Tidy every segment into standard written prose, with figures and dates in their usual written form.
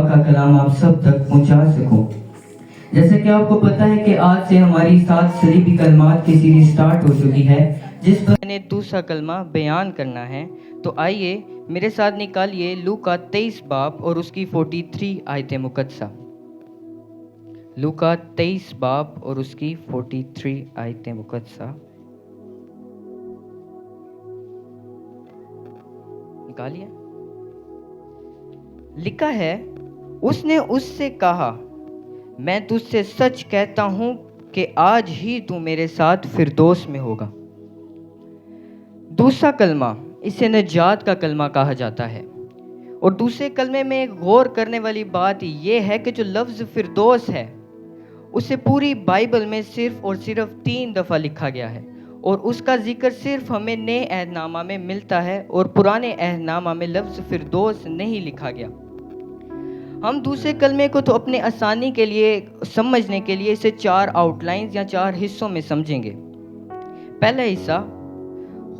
کا کلام آپ سب تک پہنچا سکوں۔ جیسے کہ آپ کو پتہ ہے کہ آج سے ہماری 7 صلیبی کلمات کی سیریز سٹارٹ ہو چکی ہے، جس پر میں نے دوسرا کلمہ بیان کرنا ہے۔ تو آئیے میرے ساتھ نکالیے لوکا 23 باب اور اس کی 43 آیت مقدسہ۔ لوکا 23 باب اور اس کی 43 آیت مقدسہ نکالیے۔ لکھا ہے، اس نے اس سے کہا، میں تجھ سے سچ کہتا ہوں کہ آج ہی تو میرے ساتھ فردوس میں ہوگا۔ دوسرا کلمہ، اسے نجات کا کلمہ کہا جاتا ہے، اور دوسرے کلمے میں غور کرنے والی بات یہ ہے کہ جو لفظ فردوس ہے اسے پوری بائبل میں صرف اور صرف 3 دفعہ لکھا گیا ہے، اور اس کا ذکر صرف ہمیں نئے عہد نامہ میں ملتا ہے، اور پرانے عہد نامہ میں لفظ فردوس نہیں لکھا گیا۔ ہم دوسرے کلمے کو تو اپنے آسانی کے لیے سمجھنے کے لیے اسے 4 آؤٹ لائنز یا 4 حصوں میں سمجھیں گے۔ پہلا حصہ،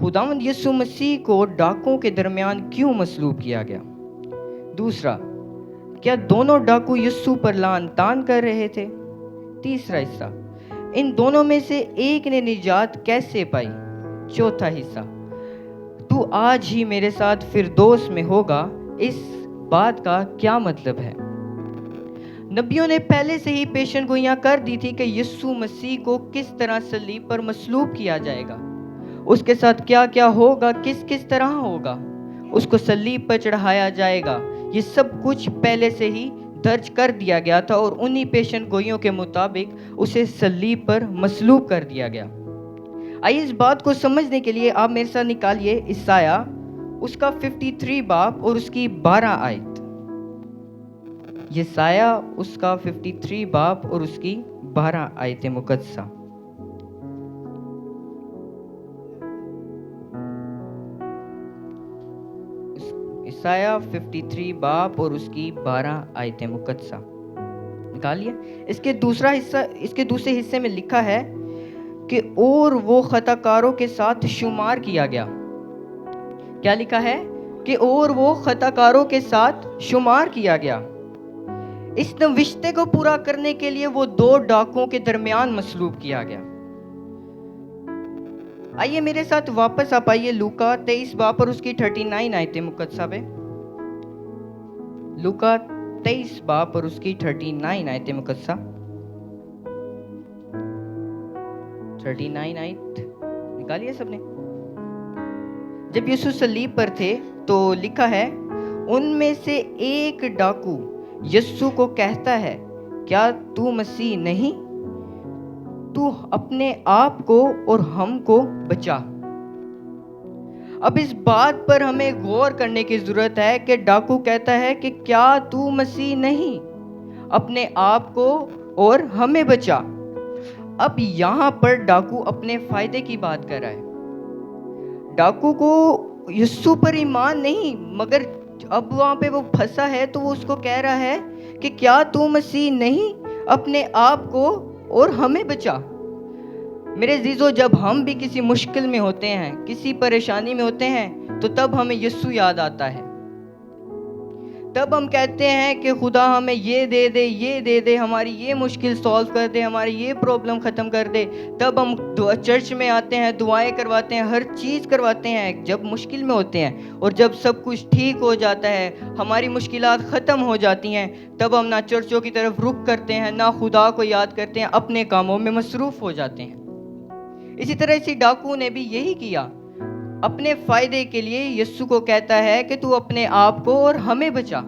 خداوند یسوع مسیح کو ڈاکوں کے درمیان کیوں مصلوب کیا گیا؟ دوسرا، کیا دونوں ڈاکو یسوع پر لعن طعن کر رہے تھے؟ تیسرا حصہ، ان دونوں میں سے ایک نے نجات کیسے پائی؟ چوتھا حصہ، تو آج ہی میرے ساتھ فردوس میں ہوگا، اس بات کا کیا مطلب ہے؟ نبیوں نے پہلے سے ہی پیشن گوئیاں کر دی تھی کہ یسوع مسیح کو کس طرح صلیب پر مصلوب کیا جائے گا، اس کے ساتھ کیا کیا ہوگا، کس طرح ہوگا، اس کو صلیب پر چڑھایا جائے گا۔ یہ سب کچھ پہلے سے ہی درج کر دیا گیا تھا، اور انہی پیشن گوئیوں کے مطابق اسے صلیب پر مصلوب کر دیا گیا۔ آئیے اس بات کو سمجھنے کے لیے آپ میرے ساتھ نکالیے عیسائیہ اس کا 53 باب اور اس کی 12 آیت۔ یسایہ اس کا 53 باب اور اس کی 12 آیت مقدسہ۔ یسایہ 53 باب اور اس کی 12 آیت مقدسہ نکالیے۔ اس کے دوسرے حصے میں لکھا ہے کہ اور وہ خطا کاروں کے ساتھ شمار کیا گیا۔ کیا لکھا ہے؟ کہ اور وہ خطا کاروں کے ساتھ شمار کیا گیا۔ اس نوشتے کو پورا کرنے کے لیے وہ 2 ڈاکوں کے درمیان مصلوب کیا گیا۔ آئیے میرے ساتھ واپس آپ آئیے لوکا 23 باب اور اس کی 39 آیت مقدسہ پہ۔ لوکا 23 باب اور اس کی 39 آیت مقدسہ۔ 39 آیت نکالیے سب نے۔ جب یسوع صلیب پر تھے تو لکھا ہے، ان میں سے ایک ڈاکو یسوع کو کہتا ہے، کیا تو مسیح نہیں؟ تو اپنے آپ کو اور ہم کو بچا۔ اب اس بات پر ہمیں غور کرنے کی ضرورت ہے کہ ڈاکو کہتا ہے کہ کیا تو مسیح نہیں؟ اپنے آپ کو اور ہمیں بچا۔ اب یہاں پر ڈاکو اپنے فائدے کی بات کر رہا ہے۔ ڈاکو کو یسوع پر ایمان نہیں، مگر اب وہاں پہ وہ پھنسا ہے تو وہ اس کو کہہ رہا ہے کہ کیا تو مسیح نہیں؟ اپنے آپ کو اور ہمیں بچا۔ میرے عزیزو، جب ہم بھی کسی مشکل میں ہوتے ہیں، کسی پریشانی میں ہوتے ہیں، تو تب ہمیں یسوع یاد آتا ہے۔ تب ہم کہتے ہیں کہ خدا ہمیں یہ دے دے، یہ دے دے، ہماری یہ مشکل سولو کر دے، ہماری یہ پرابلم ختم کر دے۔ تب ہم چرچ میں آتے ہیں، دعائیں کرواتے ہیں، ہر چیز کرواتے ہیں جب مشکل میں ہوتے ہیں۔ اور جب سب کچھ ٹھیک ہو جاتا ہے، ہماری مشکلات ختم ہو جاتی ہیں، تب ہم نہ چرچوں کی طرف رخ کرتے ہیں، نہ خدا کو یاد کرتے ہیں، اپنے کاموں میں مصروف ہو جاتے ہیں۔ اسی طرح اسی ڈاکو نے بھی یہی کیا۔ اپنے فائدے کے لیے یسوع کو کہتا ہے کہ تو اپنے آپ کو اور ہمیں بچا۔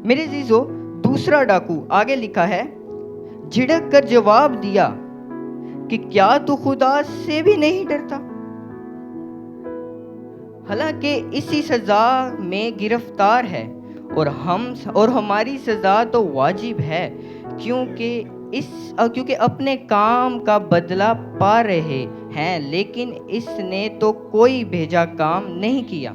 میرے عزیزو، دوسرا ڈاکو آگے لکھا ہے، جھڑک کر جواب دیا کہ کیا تو خدا سے بھی نہیں ڈرتا؟ حالانکہ اسی سزا میں گرفتار ہے، اور ہماری سزا تو واجب ہے، کیونکہ اپنے کام کا بدلہ پا رہے ہیں، لیکن اس نے تو کوئی بھیجا کام نہیں کیا۔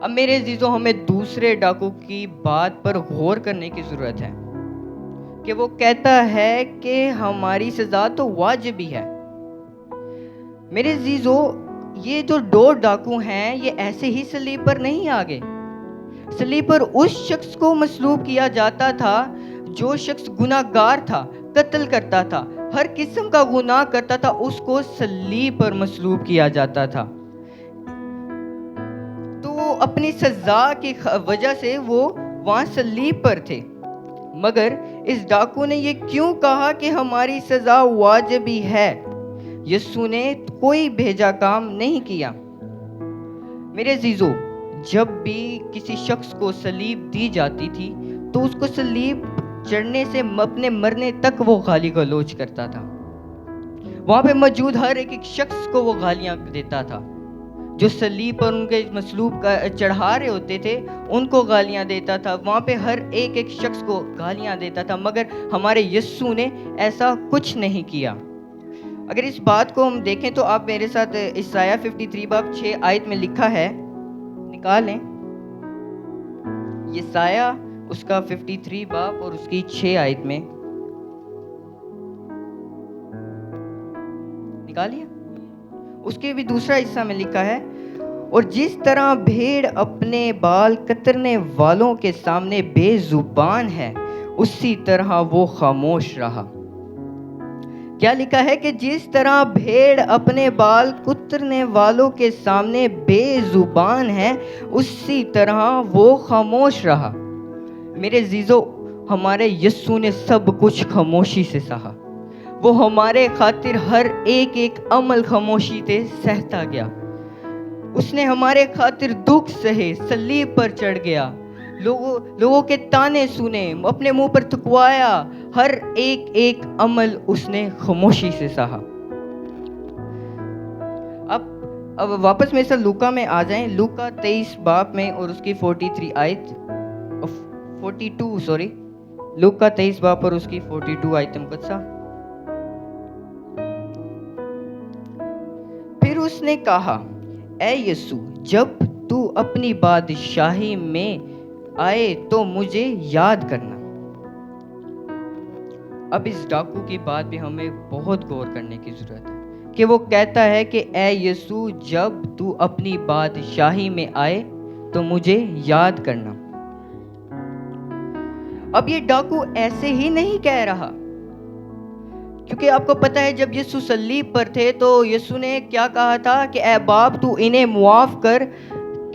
اب میرے عزیزو، ہمیں دوسرے ڈاکو کی بات پر غور کرنے کی ضرورت ہے کہ وہ کہتا ہے کہ ہماری سزا تو واجب ہی ہے۔ میرے عزیزو، یہ جو 2 ڈاکو ہیں، یہ ایسے ہی صلیب پر نہیں آ گئے۔ صلیب پر اس شخص کو مصلوب کیا جاتا تھا جو شخص گناہگار تھا، قتل کرتا تھا، ہر قسم کا گناہ کرتا تھا، اس کو صلیب پر مصلوب کیا جاتا تھا. تو وہ اپنی سزا کی وجہ سے وہ وہاں صلیب پر تھے. مگر اس ڈاکو نے یہ کیوں کہا کہ ہماری سزا واجبی ہے؟ یسوع نے کوئی بھیجا کام نہیں کیا. میرے عزیزو، جب بھی کسی شخص کو صلیب دی جاتی تھی تو اس کو صلیب چڑھنے سے اپنے مرنے تک وہ گالی گلوچ کرتا تھا. وہاں پہ موجود ہر ایک شخص کو وہ گالیاں دیتا تھا. جو صلیب پر ان کے مصلوب چڑھا رہے ہوتے تھے ان کو گالیاں دیتا تھا. وہاں پہ ہر ایک شخص کو گالیاں دیتا تھا. مگر ہمارے یسوع نے ایسا کچھ نہیں کیا. اگر اس بات کو ہم دیکھیں تو آپ میرے ساتھ عیسائیہ 53 باب 6 آیت میں لکھا ہے، نکالیں عیسائیہ اس کا 53 باب اور اس کی 6 آیت میں نکالیے. اس کے بھی دوسرا حصہ میں لکھا ہے، اور جس طرح بھیڑ اپنے بال کترنے والوں کے سامنے بے زبان ہے، اسی طرح وہ خاموش رہا. کیا لکھا ہے کہ جس طرح بھیڑ اپنے بال کترنے والوں کے سامنے بے زبان ہے، اسی طرح وہ خاموش رہا. میرے عزیزو، ہمارے یسوع نے سب کچھ خاموشی سے سہا. وہ ہمارے خاطر ہر ایک عمل خاموشی سے سہتا گیا. اس نے ہمارے خاطر دکھ سہے، صلیب پر چڑھ گیا، لوگوں کے تانے سنے، اپنے منہ پر تھکوایا. ہر ایک عمل اس نے خاموشی سے سہا. اب واپس میرے ساتھ لوکا میں آ جائیں. لوکا 23 باب میں اور اس کی 42 آیت، لوکا 23 باب اور اس کی 42 آیت مقدسہ. پھر اس نے کہا، اے یسوع، جب تو اپنی بادشاہی میں آئے تو مجھے یاد کرنا. اب اس ڈاکو کی بات بھی ہمیں بہت غور کرنے کی ضرورت ہے کہ وہ کہتا ہے کہ اے یسوع، جب تو اپنی بادشاہی میں آئے تو مجھے یاد کرنا. اب یہ ڈاکو ایسے ہی نہیں کہہ رہا، کیونکہ آپ کو پتا ہے جب یسوع صلیب پر تھے تو یسوع نے کیا کہا تھا کہ اے باپ تو انہیں معاف کر،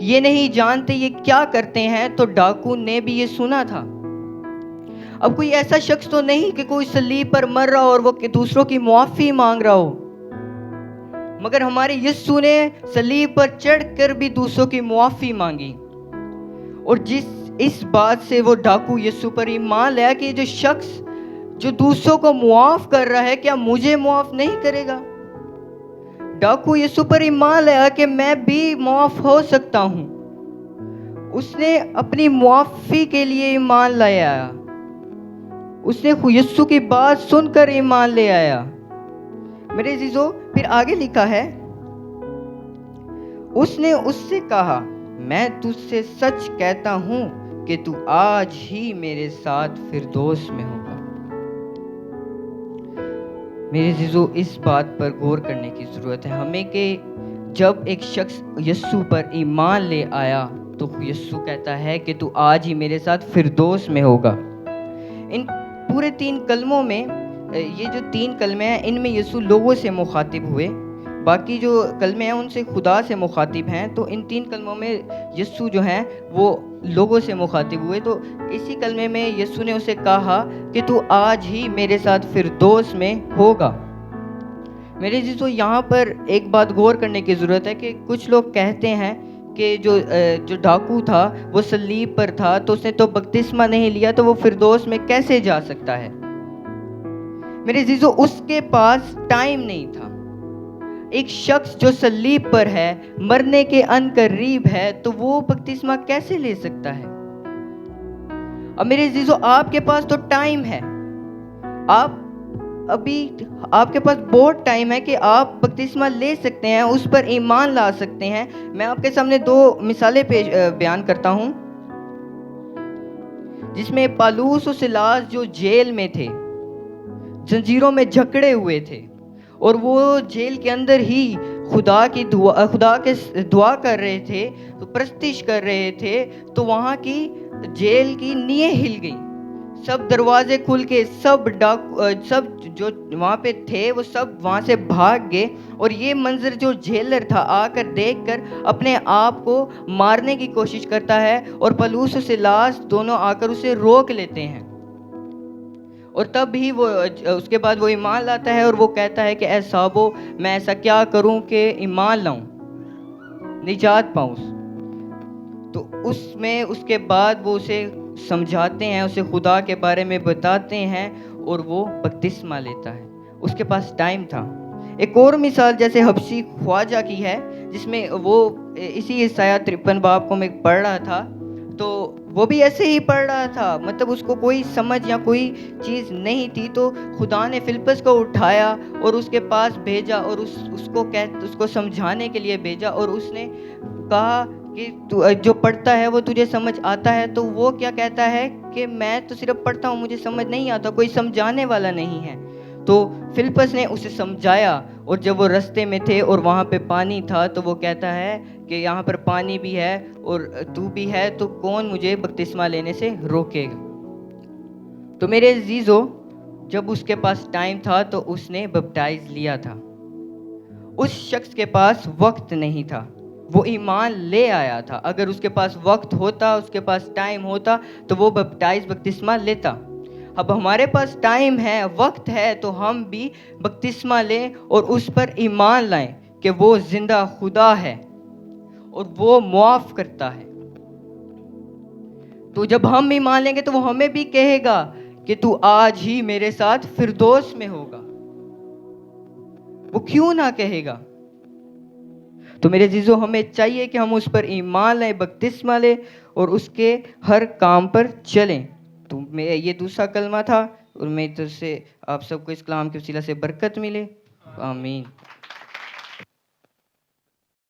یہ نہیں جانتے یہ کیا کرتے ہیں. تو ڈاکو نے بھی یہ سنا تھا. اب کوئی ایسا شخص تو نہیں کہ کوئی صلیب پر مر رہا اور وہ دوسروں کی معافی مانگ رہا ہو، مگر ہمارے یسوع نے صلیب پر چڑھ کر بھی دوسروں کی معافی مانگی. اور اس بات سے وہ ڈاکو یسوع پر ایمان لایا کہ جو شخص جو دوسروں کو معاف کر رہا ہے، کیا مجھے معاف نہیں کرے گا؟ ڈاکو یسوع پر ایمان لایا کہ میں بھی معاف ہو سکتا ہوں. اس نے اپنی معافی کے لیے ایمان لایا. اس نے یسوع کی بات سن کر ایمان لے آیا. میرے عزیزو، پھر آگے لکھا ہے، اس نے اس سے کہا، میں تجھ سے سچ کہتا ہوں کہ تو آج ہی میرے ساتھ فردوس میں ہوگا. میرے عزیزو، اس بات پر غور کرنے کی ضرورت ہے ہمیں کہ جب ایک شخص یسوع پر ایمان لے آیا تو یسوع کہتا ہے کہ تو آج ہی میرے ساتھ فردوس میں ہوگا. ان پورے 3 کلموں میں، یہ جو 3 کلمے ہیں ان میں یسوع لوگوں سے مخاطب ہوئے، باقی جو کلمے ہیں ان سے خدا سے مخاطب ہیں. تو ان 3 کلموں میں یسوع جو ہیں وہ لوگوں سے مخاطب ہوئے. تو اسی کلمے میں یسوع نے اسے کہا کہ تو آج ہی میرے ساتھ فردوس میں ہوگا. میرے عزیزو، یہاں پر ایک بات غور کرنے کی ضرورت ہے کہ کچھ لوگ کہتے ہیں کہ جو ڈاکو تھا وہ صلیب پر تھا تو اس نے تو بپتسمہ نہیں لیا تو وہ فردوس میں کیسے جا سکتا ہے؟ میرے عزیزو، اس کے پاس ٹائم نہیں تھا. ایک شخص جو صلیب پر ہے، مرنے کے ان قریب ہے، تو وہ بپتسمہ کیسے لے سکتا ہے؟ اب میرے عزیزو، آپ کے پاس تو ٹائم ہے، آپ کے پاس بہت ٹائم ہے کہ آپ بپتسمہ لے سکتے ہیں، اس پر ایمان لا سکتے ہیں. میں آپ کے سامنے 2 مثالیں بیان کرتا ہوں، جس میں پالوس و سیلاس جو جیل میں تھے، زنجیروں میں جکڑے ہوئے تھے، اور وہ جیل کے اندر ہی خدا کے دعا کر رہے تھے، تو پرستش کر رہے تھے، تو وہاں کی جیل کی نییں ہل گئیں، سب دروازے کھل کے سب جو وہاں پہ تھے وہ سب وہاں سے بھاگ گئے. اور یہ منظر جو جیلر تھا آ کر دیکھ کر اپنے آپ کو مارنے کی کوشش کرتا ہے، اور پولس و سیلاس دونوں آ کر اسے روک لیتے ہیں. اور تب بھی وہ اس کے بعد وہ ایمان لاتا ہے، اور وہ کہتا ہے کہ اے صاحبو، میں ایسا کیا کروں کہ ایمان لاؤں، نجات پاؤں. تو اس کے بعد وہ اسے سمجھاتے ہیں، اسے خدا کے بارے میں بتاتے ہیں، اور وہ بپتسمہ لیتا ہے. اس کے پاس ٹائم تھا. ایک اور مثال جیسے حبشی خواجہ کی ہے، جس میں وہ اسی عیسائیہ 53 باب کو میں پڑھ رہا تھا، تو وہ بھی ایسے ہی پڑھ رہا تھا، مطلب اس کو کوئی سمجھ یا کوئی چیز نہیں تھی. تو خدا نے فلپس کو اٹھایا اور اس کے پاس بھیجا، اور اس کو سمجھانے کے لیے بھیجا، اور اس نے کہا کہ جو پڑھتا ہے وہ تجھے سمجھ آتا ہے. تو وہ کیا کہتا ہے کہ میں تو صرف پڑھتا ہوں، مجھے سمجھ نہیں آتا، کوئی سمجھانے والا نہیں ہے. تو فلپس نے اسے سمجھایا، اور جب وہ رستے میں تھے اور وہاں پہ پانی تھا، تو وہ کہتا ہے کہ یہاں پر پانی بھی ہے اور تو بھی ہے، تو کون مجھے بپتسمہ لینے سے روکے گا. تو میرے عزیزو، جب اس کے پاس ٹائم تھا تو اس نے بپٹائز لیا تھا. اس شخص کے پاس وقت نہیں تھا، وہ ایمان لے آیا تھا. اگر اس کے پاس وقت ہوتا، اس کے پاس ٹائم ہوتا، تو وہ بپتسمہ لیتا. اب ہمارے پاس ٹائم ہے، وقت ہے، تو ہم بھی بپتسمہ لیں اور اس پر ایمان لائیں کہ وہ زندہ خدا ہے اور وہ معاف کرتا ہے. تو جب ہم ایمان لیں گے تو وہ ہمیں بھی کہے گا کہ تو آج ہی میرے ساتھ فردوس میں ہوگا. وہ کیوں نہ کہے گا؟ تو میرے عزیزو، ہمیں چاہیے کہ ہم اس پر ایمان لائیں، بپتسمہ لیں اور اس کے ہر کام پر چلیں. تو یہ دوسرا کلمہ تھا، اور میں ادھر سے آپ سب کو اس کلام کے وسیلہ سے برکت ملے. آمین.